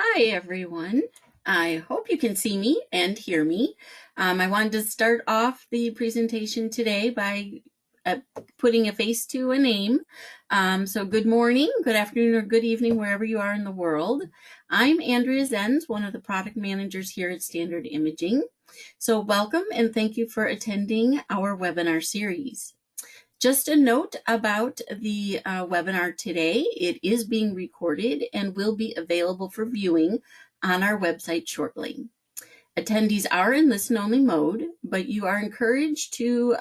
Hi, everyone. I hope you can see me and hear me. I wanted to start off the presentation today by putting a face to a name. So good morning, good afternoon, or good evening, wherever you are in the world. I'm Andrea Zenz, one of the product managers here at Standard Imaging. So welcome and thank you for attending our webinar series. Just a note about the webinar today. It is being recorded and will be available for viewing on our website shortly. Attendees are in listen-only mode, but you are encouraged to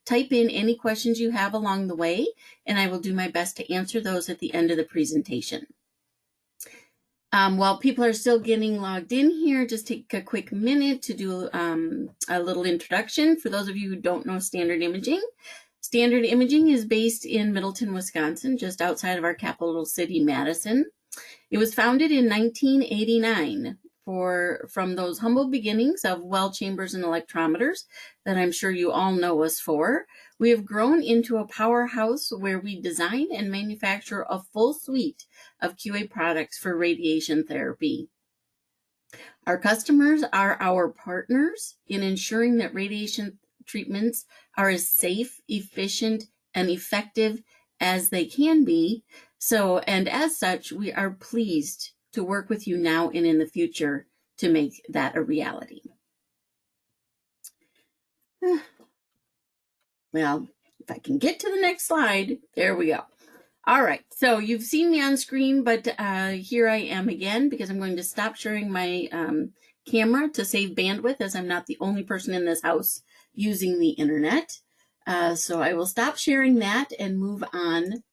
type in any questions you have along the way, and I will do my best to answer those at the end of the presentation. While people are still getting logged in here, just take a quick minute to do a little introduction. For those of you who don't know Standard Imaging, Standard Imaging is based in Middleton, Wisconsin, just outside of our capital city, Madison. It was founded in 1989 from those humble beginnings of well chambers and electrometers that I'm sure you all know us for. We have grown into a powerhouse where we design and manufacture a full suite of QA products for radiation therapy. Our customers are our partners in ensuring that radiation treatments are as safe, efficient, and effective as they can be. And as such, we are pleased to work with you now and in the future to make that a reality. Well, if I can get to the next slide, there we go. All right, so you've seen me on screen, but here I am again because I'm going to stop sharing my camera to save bandwidth, as I'm not the only person in this house using the internet. So I will stop sharing that and move on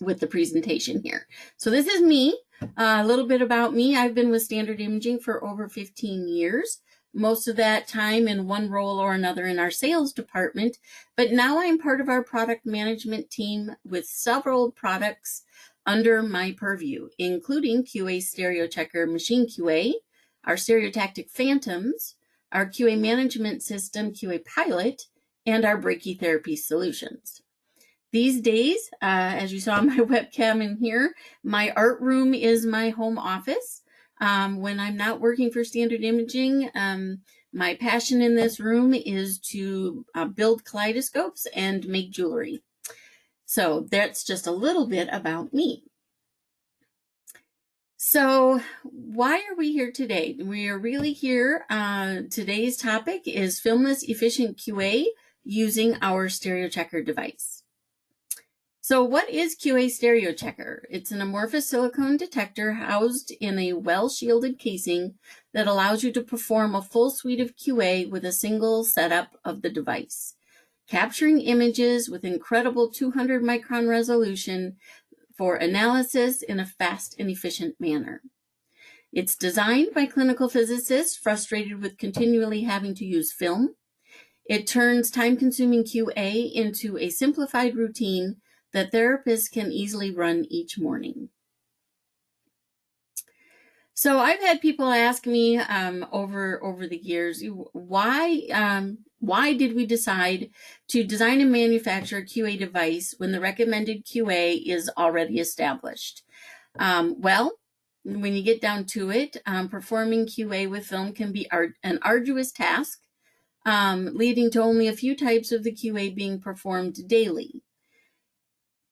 with the presentation here. So this is me, a little bit about me. I've been with Standard Imaging for over 15 years, most of that time in one role or another in our sales department, but now I'm part of our product management team with several products under my purview, including QA StereoChecker Machine QA, our stereotactic phantoms, our QA management system, QA Pilot, and our brachytherapy solutions. These days, as you saw my webcam in here, my art room is my home office. When I'm not working for Standard Imaging, my passion in this room is to build kaleidoscopes and make jewelry. So that's just a little bit about me. So why are we here today? We are really here. Today's topic is filmless efficient QA using our StereoChecker device. So what is QA StereoChecker? It's an amorphous silicone detector housed in a well-shielded casing that allows you to perform a full suite of QA with a single setup of the device, capturing images with incredible 200 micron resolution for analysis in a fast and efficient manner. It's designed by clinical physicists frustrated with continually having to use film. It turns time-consuming QA into a simplified routine that therapists can easily run each morning. So I've had people ask me over the years, why did we decide to design and manufacture a QA device when the recommended QA is already established? Well, when you get down to it, performing QA with film can be an arduous task, leading to only a few types of the QA being performed daily.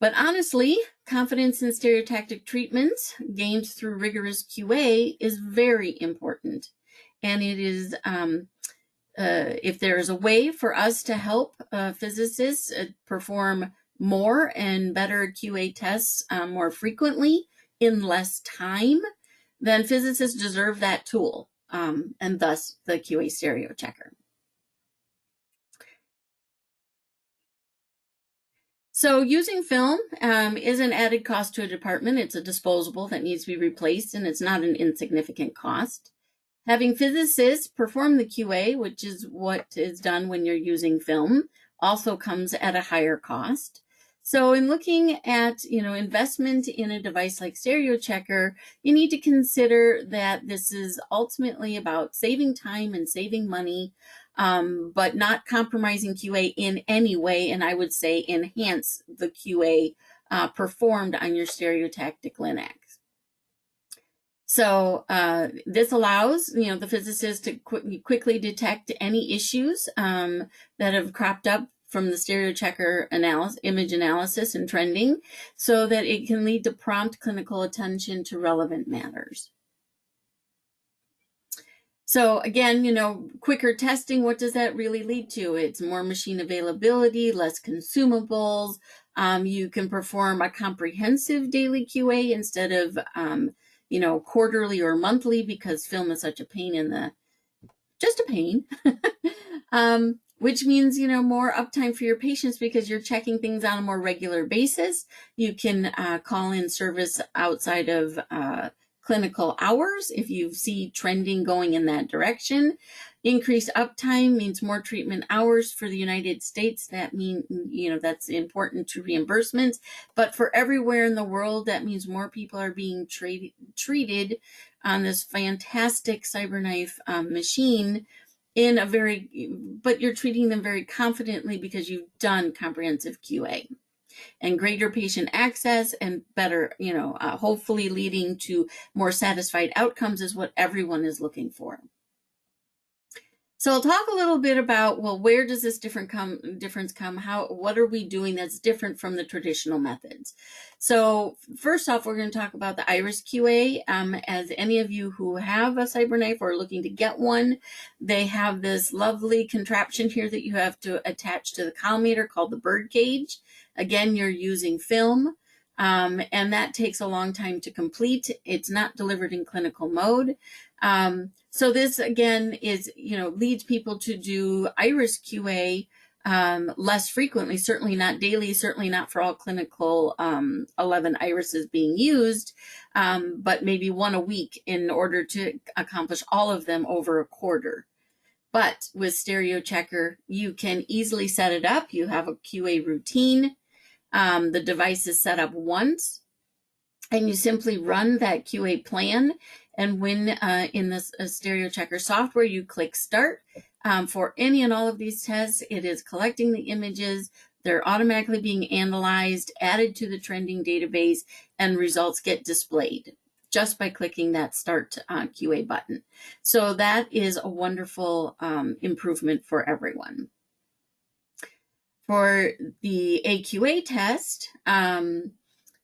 But honestly, confidence in stereotactic treatments gained through rigorous QA is very important. And it is, if there is a way for us to help physicists perform more and better QA tests more frequently in less time, then physicists deserve that tool, and thus the QA StereoChecker. So using film is an added cost to a department. It's a disposable that needs to be replaced, and it's not an insignificant cost. Having physicists perform the QA, which is what is done when you're using film, also comes at a higher cost. So in looking at, investment in a device like StereoChecker, you need to consider that this is ultimately about saving time and saving money, but not compromising QA in any way, and I would say enhance the QA performed on your stereotactic Linac. So this allows, the physicist to quickly detect any issues that have cropped up from the StereoChecker image analysis and trending, so that it can lead to prompt clinical attention to relevant matters. So again, quicker testing, what does that really lead to? It's more machine availability, less consumables. You can perform a comprehensive daily QA instead of, quarterly or monthly, because film is such a pain just a pain. Which means, more uptime for your patients because you're checking things on a more regular basis. You can call in service outside of clinical hours if you see trending going in that direction. Increased uptime means more treatment hours for the United States. That means, that's important to reimbursements. But for everywhere in the world, that means more people are being treated on this fantastic CyberKnife machine but you're treating them very confidently because you've done comprehensive QA. And greater patient access and better, hopefully leading to more satisfied outcomes is what everyone is looking for. So I'll talk a little bit about, well, where does this difference come? What are we doing that's different from the traditional methods? So first off, we're going to talk about the Iris QA. As any of you who have a CyberKnife or are looking to get one, they have this lovely contraption here that you have to attach to the collimator called the bird cage. Again, you're using film, and that takes a long time to complete. It's not delivered in clinical mode. So this again is, leads people to do Iris QA less frequently, certainly not daily, certainly not for all clinical 11 irises being used, but maybe one a week in order to accomplish all of them over a quarter. But with StereoChecker, you can easily set it up. You have a QA routine. The device is set up once, and you simply run that QA plan. And when in this StereoChecker software, you click start for any and all of these tests, it is collecting the images. They're automatically being analyzed, added to the trending database, and results get displayed just by clicking that start QA button. So that is a wonderful improvement for everyone. For the AQA test,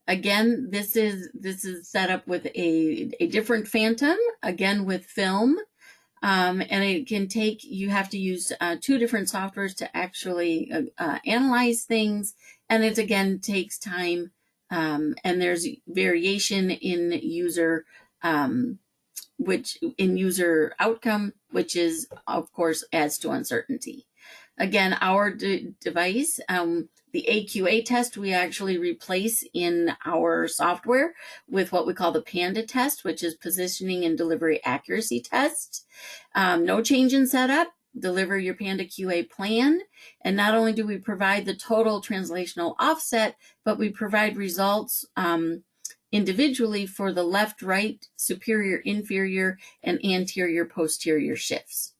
again, this is set up with a different Phantom, again with film, and it can take, you have to use 2 different softwares to actually analyze things, and it again takes time, and there's variation in user outcome, which is of course adds to uncertainty. Again, our device, the AQA test, we actually replace in our software with what we call the Panda Test, which is positioning and delivery accuracy test. No change in setup. Deliver your Panda QA plan. And not only do we provide the total translational offset, but we provide results individually for the left, right, superior, inferior, and anterior, posterior shifts.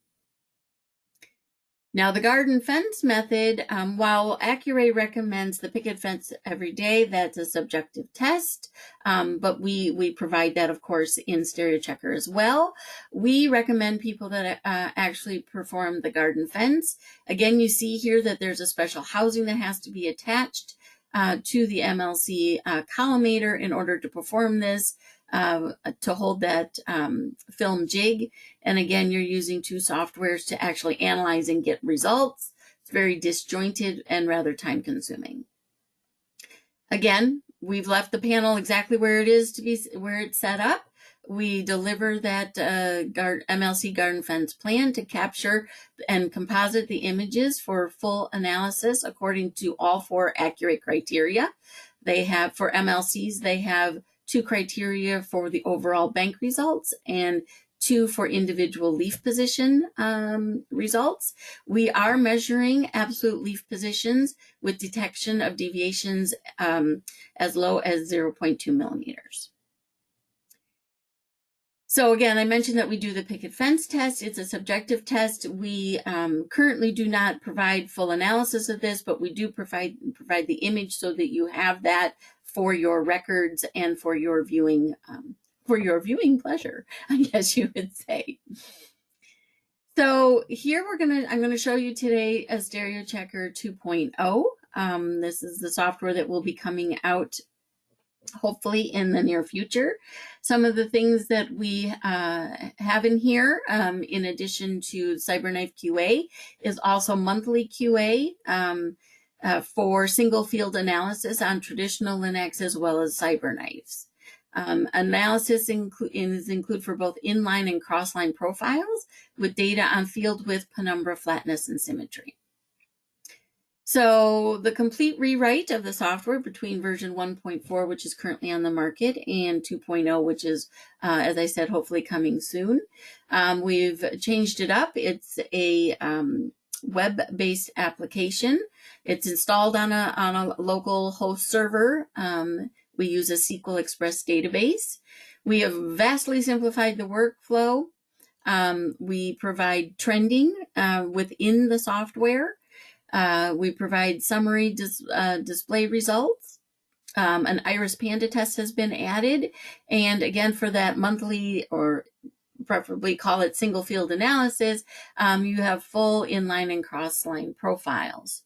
Now, the garden fence method, while Accuray recommends the picket fence every day, that's a subjective test, but we provide that, of course, in StereoChecker as well. We recommend people that actually perform the garden fence. Again, you see here that there's a special housing that has to be attached to the MLC collimator in order to perform this, to hold that film jig. And again, you're using 2 softwares to actually analyze and get results. It's very disjointed and rather time consuming. Again, we've left the panel exactly where it is to be, where it's set up. We deliver that MLC garden fence plan to capture and composite the images for full analysis according to all 4 accurate criteria. They have, for MLCs, they have 2 criteria for the overall bank results and 2 for individual leaf position results. We are measuring absolute leaf positions with detection of deviations as low as 0.2 millimeters. So again, I mentioned that we do the picket fence test. It's a subjective test. We currently do not provide full analysis of this, but we do provide the image so that you have that for your records and for your viewing for your viewing pleasure, I guess you would say. So here I'm gonna show you today a StereoChecker 2.0. This is the software that will be coming out hopefully in the near future. Some of the things that we have in here, in addition to CyberKnife QA, is also monthly QA for single field analysis on traditional Linux as well as CyberKnives. Analysis include for both inline and crossline profiles with data on field width, penumbra, flatness, and symmetry. So the complete rewrite of the software between version 1.4, which is currently on the market, and 2.0, which is, as I said, hopefully coming soon. We've changed it up. It's a web-based application. It's installed on a local host server. We use a SQL Express database. We have vastly simplified the workflow. We provide trending within the software. We provide summary display results. An iris Panda test has been added. And again, for that monthly, or preferably call it single field analysis, you have full inline and crossline profiles.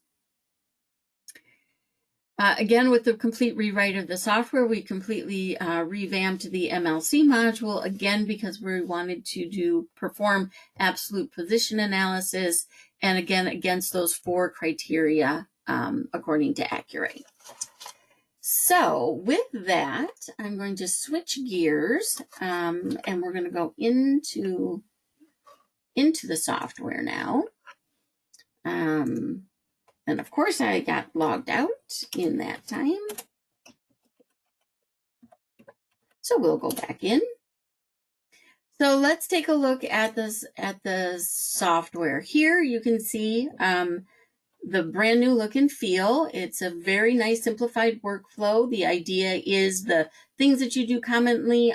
Again, with the complete rewrite of the software, we completely revamped the MLC module, again, because we wanted to perform absolute position analysis, and again, against those 4 criteria according to Accurate. So with that, I'm going to switch gears, and we're going to go into the software now. And of course, I got logged out in that time. So we'll go back in. So let's take a look at the software. Here you can see the brand new look and feel. It's a very nice simplified workflow. The idea is the things that you do commonly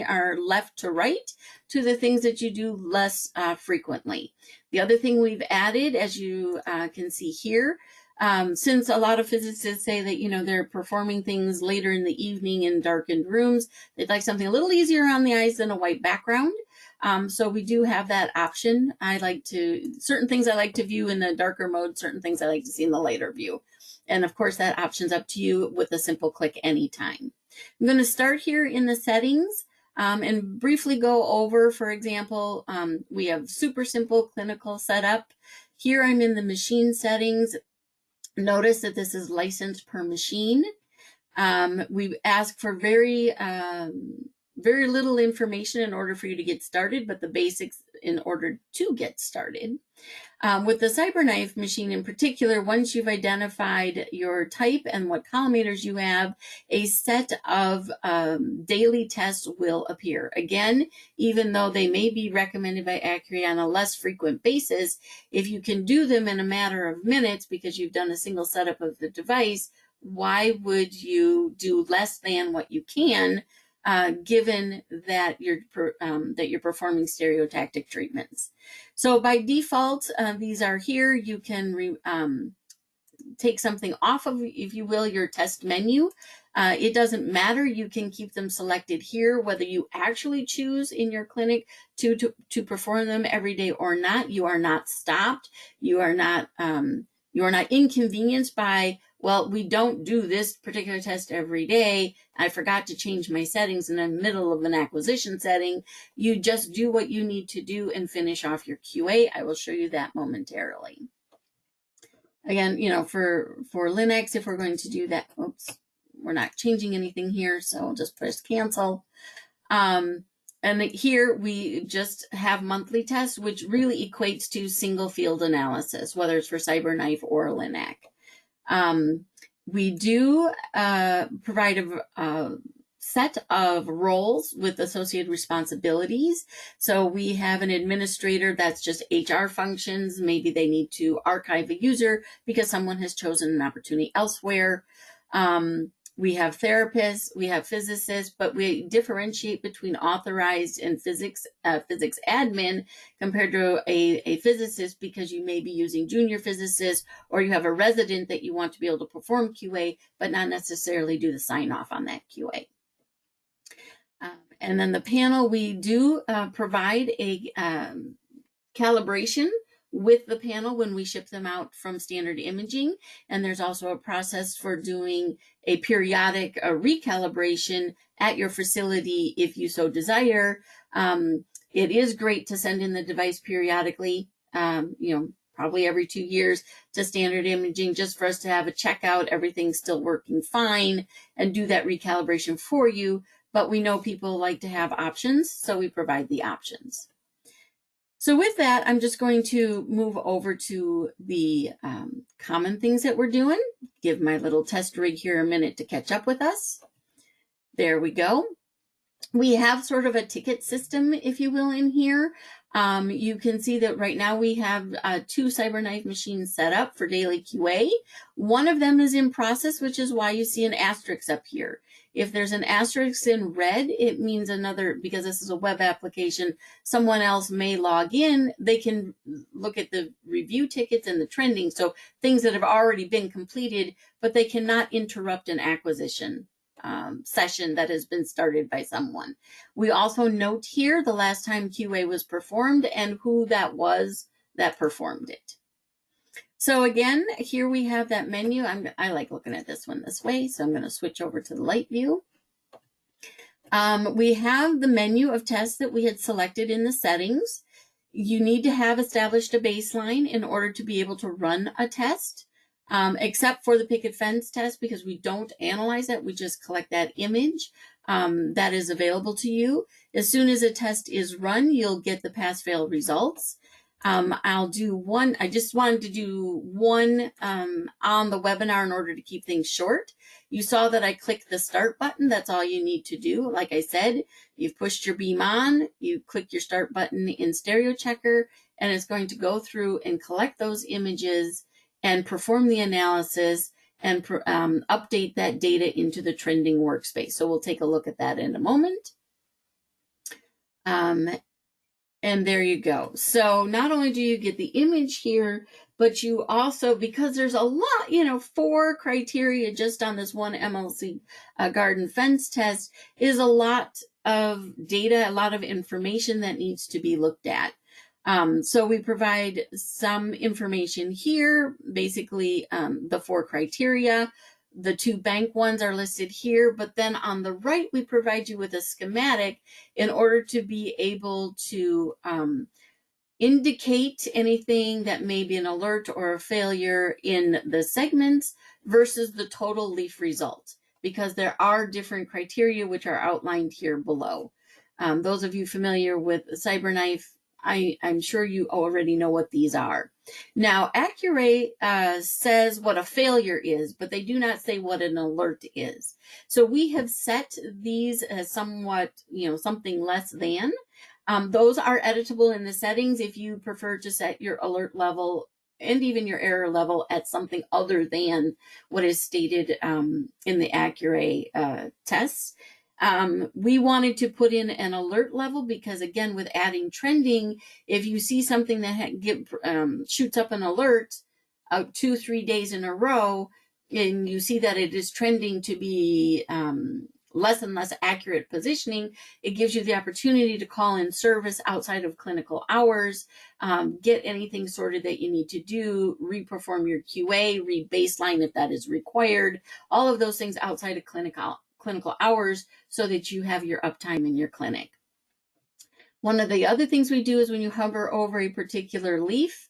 are left to right to the things that you do less frequently. The other thing we've added, as you can see here, since a lot of physicists say that, you know, they're performing things later in the evening in darkened rooms, they'd like something a little easier on the eyes than a white background. So we do have that option. Certain things I like to view in the darker mode, certain things I like to see in the lighter view. And of course, that option's up to you with a simple click anytime. I'm going to start here in the settings and briefly go over, for example, we have super simple clinical setup. Here I'm in the machine settings. Notice that this is licensed per machine. We ask for very little information in order for you to get started, but the basics in order to get started. With the CyberKnife machine in particular, once you've identified your type and what collimators you have, a set of daily tests will appear. Again, even though they may be recommended by Accurate on a less frequent basis, if you can do them in a matter of minutes because you've done a single setup of the device, why would you do less than what you can, given that you're performing stereotactic treatments? So by default, these are here. You can take something off of, if you will, your test menu. It doesn't matter. You can keep them selected here, whether you actually choose in your clinic to perform them every day or not. You are not stopped. You are not inconvenienced by, well, we don't do this particular test every day. I forgot to change my settings in the middle of an acquisition setting. You just do what you need to do and finish off your QA. I will show you that momentarily. Again, you know, for Linux, if we're going to do that, oops, we're not changing anything here, so I'll just press cancel. And here we just have monthly tests, which really equates to single field analysis, whether it's for CyberKnife or Linux. We do provide a set of roles with associated responsibilities. So we have an administrator that's just HR functions. Maybe they need to archive a user because someone has chosen an opportunity elsewhere. We have therapists, we have physicists, but we differentiate between authorized and physics admin compared to a physicist, because you may be using junior physicists, or you have a resident that you want to be able to perform QA, but not necessarily do the sign off on that QA. And then the panel, we do provide a calibration with the panel when we ship them out from Standard Imaging. And there's also a process for doing a periodic recalibration at your facility if you so desire. It is great to send in the device periodically, probably every 2 years to Standard Imaging, just for us to have a checkout, everything's still working fine, and do that recalibration for you. But we know people like to have options, so we provide the options. So with that, I'm just going to move over to the common things that we're doing. Give my little test rig here a minute to catch up with us. There we go. We have sort of a ticket system, if you will, in here. You can see that right now we have 2 CyberKnife machines set up for daily QA. One of them is in process, which is why you see an asterisk up here. If there's an asterisk in red, it means another, because this is a web application, someone else may log in. They can look at the review tickets and the trending, so things that have already been completed, but they cannot interrupt an acquisition session that has been started by someone. We also note here the last time QA was performed and who that was that performed it. So again, here we have that menu. I like looking at this one this way, so I'm going to switch over to the light view. We have the menu of tests that we had selected in the settings. You need to have established a baseline in order to be able to run a test. Except for the Picket Fence test, because we don't analyze it, we just collect that image that is available to you. As soon as a test is run, you'll get the pass-fail results. I'll do one, I just wanted to do one on the webinar in order to keep things short. You saw that I clicked the start button. That's all you need to do. Like I said, you've pushed your beam on, you click your start button in StereoChecker, and it's going to go through and collect those images and perform the analysis and update that data into the trending workspace. So we'll take a look at that in a moment. And there you go. So not only do you get the image here, but you also, because there's a lot, 4 criteria just on this one MLC garden fence test is a lot of data, a lot of information that needs to be looked at. So we provide some information here, basically the 4 criteria. The 2 bank ones are listed here, but then on the right, we provide you with a schematic in order to be able to indicate anything that may be an alert or a failure in the segments versus the total leaf result, because there are different criteria which are outlined here below. Those of you familiar with CyberKnife, I'm sure you already know what these are. Now, Accurate says what a failure is, but they do not say what an alert is. So we have set these as somewhat, something less than. Those are editable in the settings if you prefer to set your alert level and even your error level at something other than what is stated in the Accurate tests. We wanted to put in an alert level because, again, with adding trending, if you see something that shoots up an alert out 2-3 days in a row, and you see that it is trending to be less and less accurate positioning, it gives you the opportunity to call in service outside of clinical hours, get anything sorted that you need to do, re-perform your QA, re-baseline if that is required, all of those things outside of clinical hours so that you have your uptime in your clinic. One of the other things we do is when you hover over a particular leaf,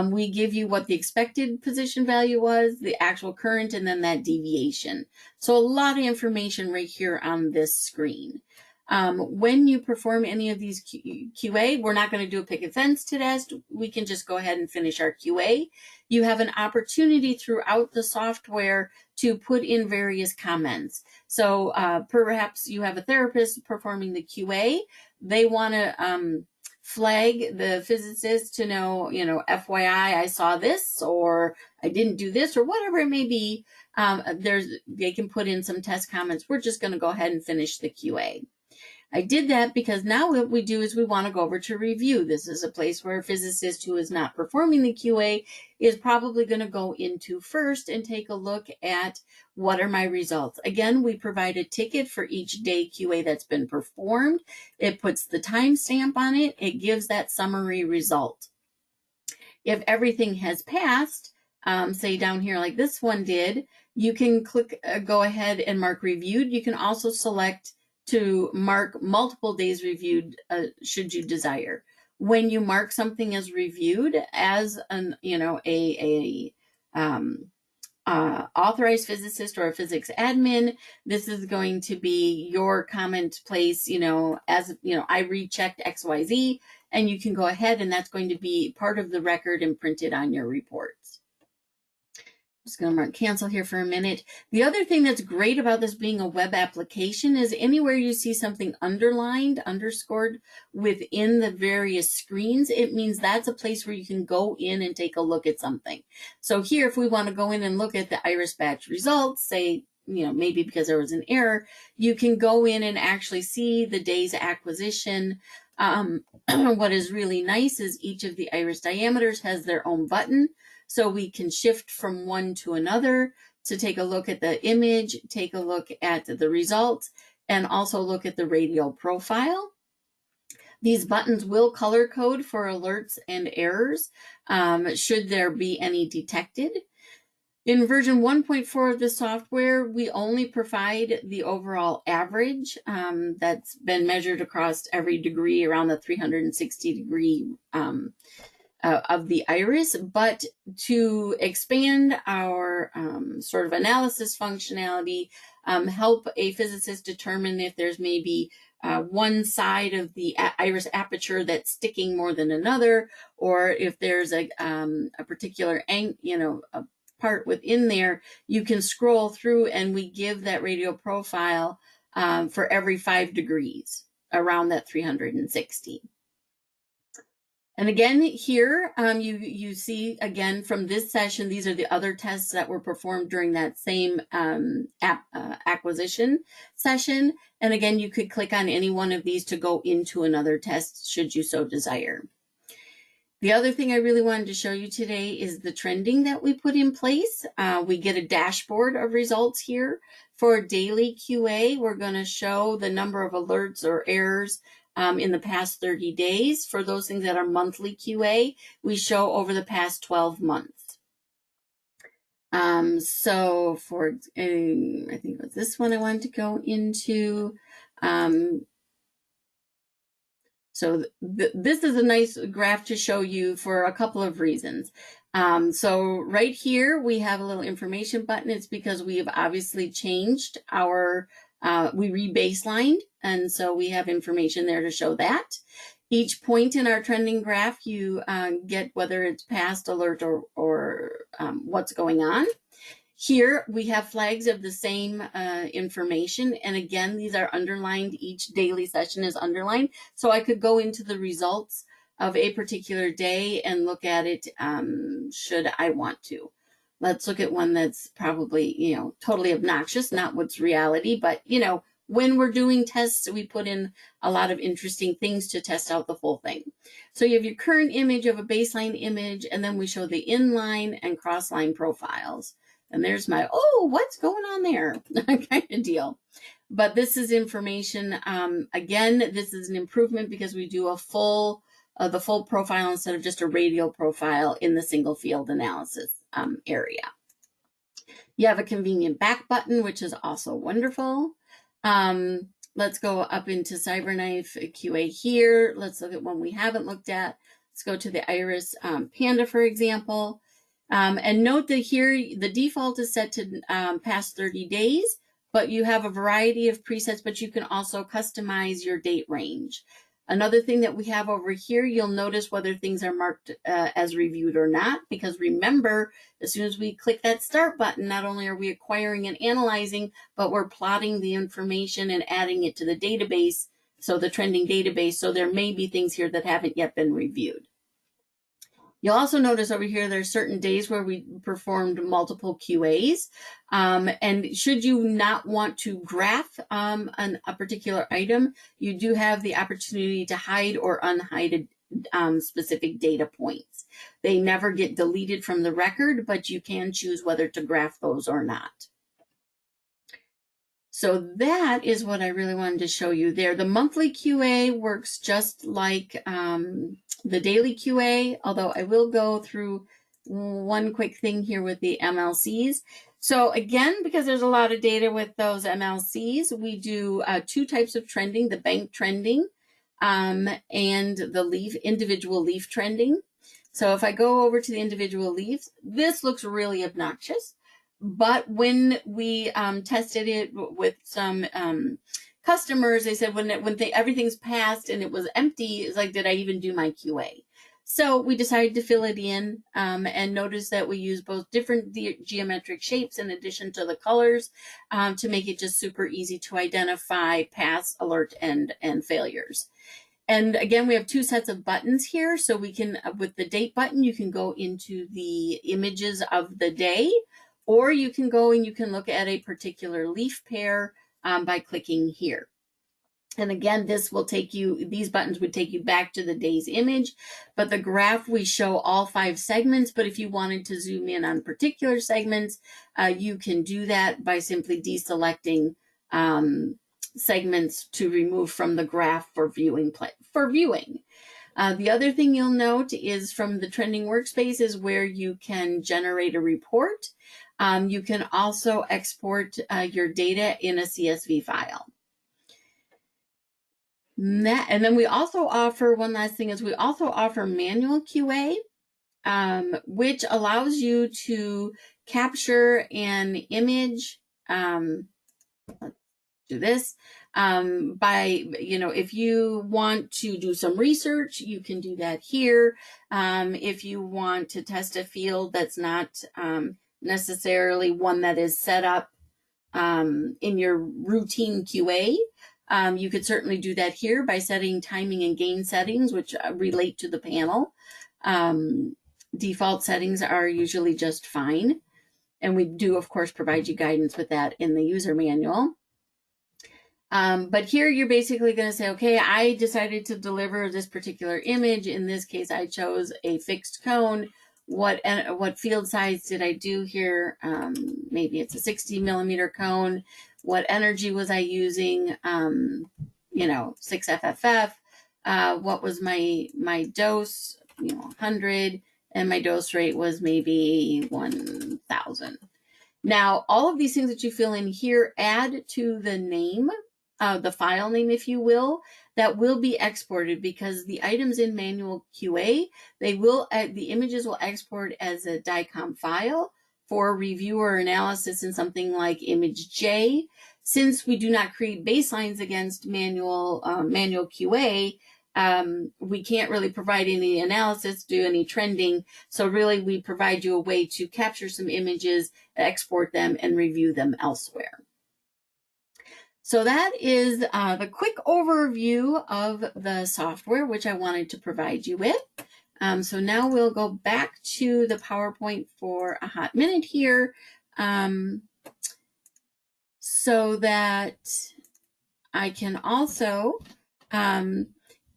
we give you what the expected position value was, the actual current, and then that deviation. So a lot of information right here on this screen. When you perform any of these QA, we're not going to do a Picket Fence test. We can just go ahead and finish our QA. You have an opportunity throughout the software to put in various comments. So perhaps you have a therapist performing the QA. They want to flag the physicist to know, FYI, I saw this, or I didn't do this, or whatever it may be. They can put in some test comments. We're just going to go ahead and finish the QA. I did that because now what we do is we want to go over to review. This is a place where a physicist who is not performing the QA is probably going to go into first and take a look at what are my results. Again, we provide a ticket for each day QA that's been performed. It puts the timestamp on it. It gives that summary result. If everything has passed, say down here like this one did, you can click, go ahead and mark reviewed. You can also select to mark multiple days reviewed should you desire. When you mark something as reviewed as an, authorized physicist or a physics admin, this is going to be your comment place, as, I rechecked XYZ, and you can go ahead and that's going to be part of the record and printed on your reports. Just going to mark cancel here for a minute. The other thing that's great about this being a web application is anywhere you see something underlined, underscored within the various screens, it means that's a place where you can go in and take a look at something. So here, if we want to go in and look at the iris batch results, say, maybe because there was an error, you can go in and actually see the day's acquisition. What is really nice is each of the iris diameters has their own button. So we can shift from one to another to take a look at the image, take a look at the results, and also look at the radial profile. These buttons will color code for alerts and errors, should there be any detected. In version 1.4 of the software, we only provide the overall average that's been measured across every degree around the 360 degree of the iris, but to expand our sort of analysis functionality, help a physicist determine if there's maybe one side of the iris aperture that's sticking more than another, or if there's a particular a part within there, you can scroll through and we give that radial profile for every 5 degrees around that 360. And again, here you see again from this session, these are the other tests that were performed during that same acquisition session. And again, you could click on any one of these to go into another test should you so desire. The other thing I really wanted to show you today is the trending that we put in place. We get a dashboard of results here. For daily QA, we're going to show the number of alerts or errors in the past 30 days. For those things that are monthly QA, we show over the past 12 months. So for, I think it was this one I wanted to go into. So this is a nice graph to show you for a couple of reasons. So right here, we have a little information button. It's because we have obviously changed our, we re-baselined, and so we have information there to show that. Each point in our trending graph, you get whether it's past, alert, or what's going on. Here we have flags of the same information, and again, these are underlined. Each daily session is underlined, so I could go into the results of a particular day and look at it should I want to. Let's look at one that's probably, totally obnoxious, not what's reality, but, when we're doing tests, we put in a lot of interesting things to test out the full thing. So you have your current image of a baseline image, and then we show the inline and cross-line profiles. And there's my, oh, what's going on there kind of deal. But this is information. Again, this is an improvement because we do a the full profile instead of just a radial profile in the single field analysis area. You have a convenient back button, which is also wonderful. Let's go up into CyberKnife QA here. Let's look at one we haven't looked at. Let's go to the iris Panda, for example. And note that here the default is set to past 30 days, but you have a variety of presets, but you can also customize your date range. Another thing that we have over here, you'll notice whether things are marked as reviewed or not, because remember, as soon as we click that start button, not only are we acquiring and analyzing, but we're plotting the information and adding it to the database, so the trending database, so there may be things here that haven't yet been reviewed. You'll also notice over here there's certain days where we performed multiple QAs. And should you not want to graph a particular item, you do have the opportunity to hide or unhide specific data points. They never get deleted from the record, but you can choose whether to graph those or not. So that is what I really wanted to show you there. The monthly QA works just like the daily QA, although I will go through one quick thing here with the MLCs. So again, because there's a lot of data with those MLCs, we do two types of trending, the bank trending and the individual leaf trending. So if I go over to the individual leaves, this looks really obnoxious. But when we tested it with some customers, they said when everything's passed and it was empty, it's like, did I even do my QA? So we decided to fill it in and notice that we use both different geometric shapes in addition to the colors to make it just super easy to identify pass, alert, and failures. And again, we have two sets of buttons here. So we can, with the date button, you can go into the images of the day, or you can go and you can look at a particular leaf pair by clicking here. And again, this will take you, these buttons would take you back to the day's image, but the graph, we show all 5 segments. But if you wanted to zoom in on particular segments, you can do that by simply deselecting segments to remove from the graph for viewing. The other thing you'll note is from the trending workspace is where you can generate a report. You can also export your data in a CSV file. And then we also offer, one last thing is we also offer manual QA, which allows you to capture an image, let's do this, by, if you want to do some research, you can do that here. If you want to test a field that's not necessarily one that is set up in your routine QA, you could certainly do that here by setting timing and gain settings, which relate to the panel. Default settings are usually just fine. And we do, of course, provide you guidance with that in the user manual. But here you're basically going to say, okay, I decided to deliver this particular image. In this case, I chose a fixed cone. What field size did I do here? Maybe it's a 60 millimeter cone. What energy was I using? 6 FFF. What was my dose? 100, and my dose rate was maybe 1,000. Now, all of these things that you fill in here add to the name, the file name, if you will, that will be exported, because the items in manual QA, the images will export as a DICOM file for review or analysis in something like image J. Since we do not create baselines against manual QA, we can't really provide any analysis, do any trending. So really we provide you a way to capture some images, export them, and review them elsewhere. So that is the quick overview of the software, which I wanted to provide you with. So now we'll go back to the PowerPoint for a hot minute here, so that I can also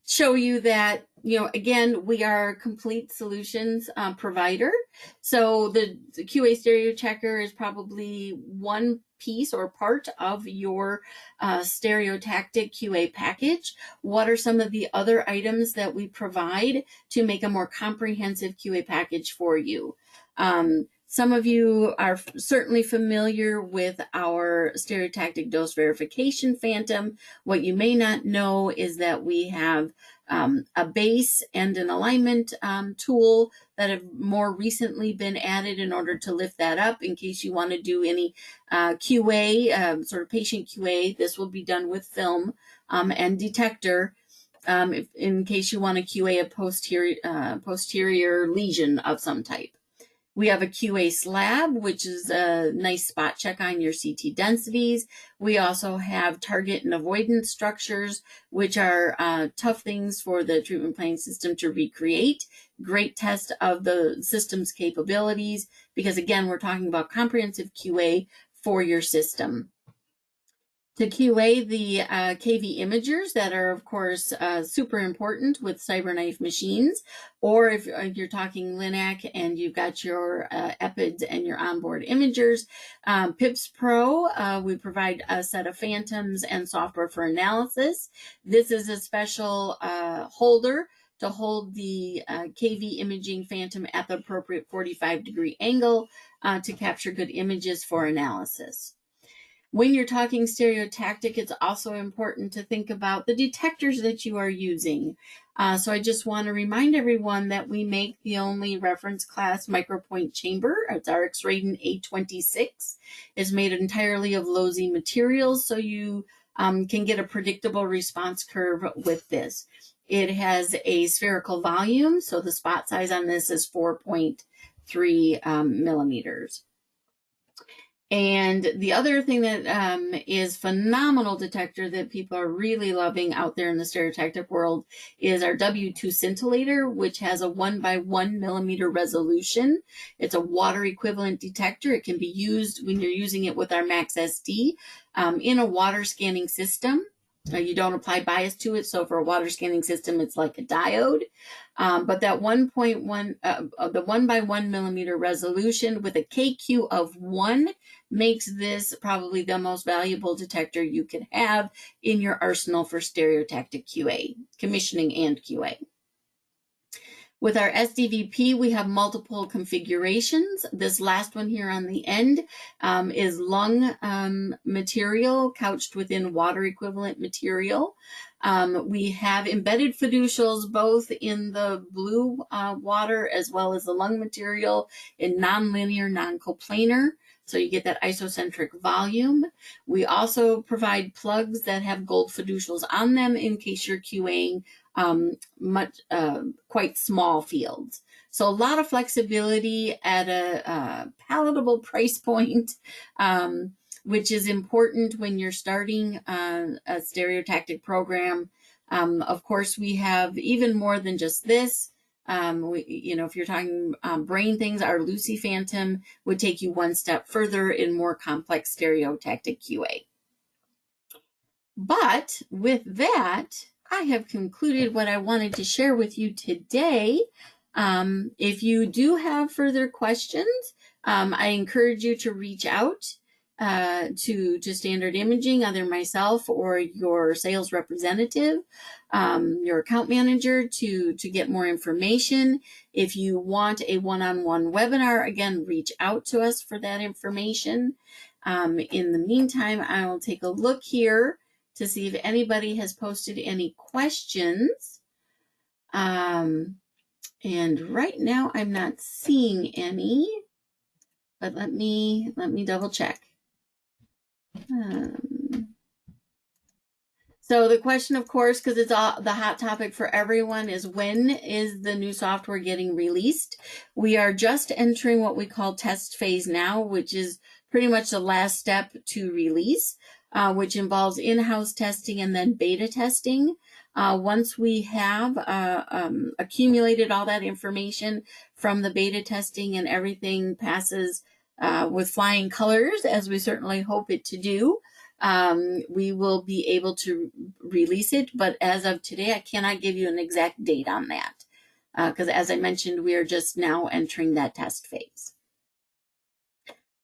show you that, again, we are a complete solutions provider. So the QA StereoChecker is probably one piece or part of your stereotactic QA package. What are some of the other items that we provide to make a more comprehensive QA package for you? Some of you are certainly familiar with our stereotactic dose verification phantom. What you may not know is that we have a base and an alignment tool that have more recently been added in order to lift that up in case you want to do any QA, sort of patient QA. This will be done with film and detector in case you want to QA a posterior lesion of some type. We have a QA slab, which is a nice spot check on your CT densities. We also have target and avoidance structures, which are tough things for the treatment planning system to recreate. Great test of the system's capabilities, because again, we're talking about comprehensive QA for your system. To QA the KV imagers that are, of course, super important with CyberKnife machines, or if you're talking LINAC and you've got your EPIDs and your onboard imagers. PIPS Pro, we provide a set of phantoms and software for analysis. This is a special holder to hold the KV imaging phantom at the appropriate 45-degree angle to capture good images for analysis. When you're talking stereotactic, it's also important to think about the detectors that you are using. So I just want to remind everyone that we make the only reference class micropoint chamber. It's our X-Radin A26. It's made entirely of low Z materials, so you can get a predictable response curve with this. It has a spherical volume, so the spot size on this is 4.3 millimeters. And the other thing that is phenomenal detector that people are really loving out there in the stereotactic world is our W2 scintillator, which has a 1 × 1 mm resolution. It's a water equivalent detector. It can be used when you're using it with our Max SD in a water scanning system. You don't apply bias to it, so for a water scanning system, it's like a diode. But that 1.1, the 1 × 1 mm resolution with a KQ of 1 makes this probably the most valuable detector you could have in your arsenal for stereotactic QA, commissioning and QA. With our SDVP, we have multiple configurations. This last one here on the end is lung material couched within water equivalent material. We have embedded fiducials both in the blue water as well as the lung material in nonlinear, non-coplanar. So you get that isocentric volume. We also provide plugs that have gold fiducials on them in case you're QAing quite small fields. So a lot of flexibility at a palatable price point, which is important when you're starting a stereotactic program. Of course, we have even more than just this. If you're talking brain things, our Lucy Phantom would take you one step further in more complex stereotactic QA. But with that, I have concluded what I wanted to share with you today. If you do have further questions, I encourage you to reach out to Standard Imaging, either myself or your sales representative, your account manager to get more information. If you want a one-on-one webinar, again, reach out to us for that information. In the meantime, I will take a look here to see if anybody has posted any questions. And right now I'm not seeing any, but let me double check. So the question, of course, because it's all the hot topic for everyone, is when is the new software getting released? We are just entering what we call test phase now, which is pretty much the last step to release, which involves in-house testing and then beta testing. Once we have accumulated all that information from the beta testing and everything passes with flying colors, as we certainly hope it to do, we will be able to release it. But as of today, I cannot give you an exact date on that because, as I mentioned, we are just now entering that test phase.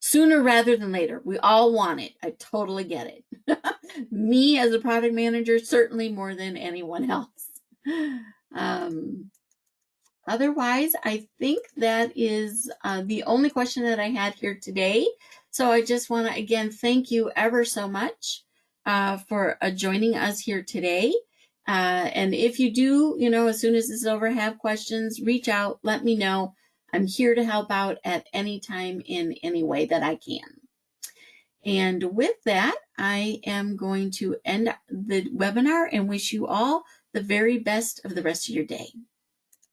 Sooner rather than later. We all want it. I totally get it. Me as a product manager, certainly more than anyone else. Otherwise, I think that is the only question that I had here today. So I just want to, again, thank you ever so much for joining us here today. And if you do, as soon as this is over, have questions, reach out, let me know. I'm here to help out at any time in any way that I can. And with that, I am going to end the webinar and wish you all the very best of the rest of your day.